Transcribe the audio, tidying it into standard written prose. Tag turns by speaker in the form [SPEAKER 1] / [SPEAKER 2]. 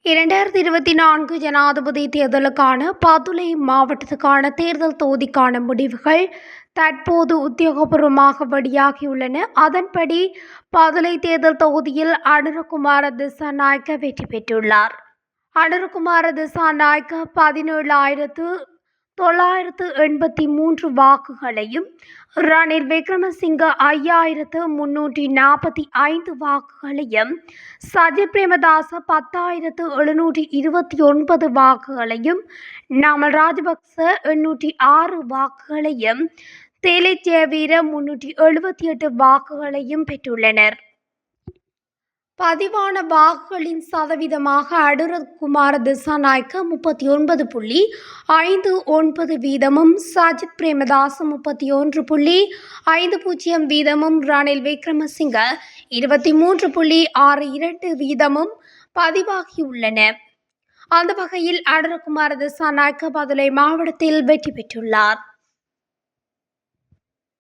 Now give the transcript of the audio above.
[SPEAKER 1] 2024 ஜனாதிபதி தேர்தலுக்கான பதுளை மாவட்டத்துக்கான தேர்தல் தொகுதிக்கான முடிவுகள் தற்போது உத்தியோகபூர்வமாக வெளியாகியுள்ளன. அதன்படி பதுளை தேர்தல் தொகுதியில் அனுரகுமார திசாநாயக்க வெற்றி பெற்றுள்ளார். அனுரகுமார திசாநாயக்க 17,983 வாக்குகளையும், ரணில் விக்ரமசிங்க 5,345 வாக்குகளையும், சஜித் பிரேமதாச 10,729 வாக்குகளையும், நாமல் ராஜபக்ச 806 வாக்குகளையும், திலித் ஜெயவீர 378 வாக்குகளையும் பெற்றுள்ளனர். பதிவான வாக்குகளின் சதவீதமாக அனுரகுமார திசாநாயக்க 39.59 வீதமும், சஜித் பிரேமதாச 31.50 வீதமும், ரணில் விக்ரமசிங்க 23.62 வீதமும் பதிவாகியுள்ளன. அந்த வகையில் அனுரகுமார திசாநாயக்க பதுளை மாவட்டத்தில் வெற்றி பெற்றுள்ளார்.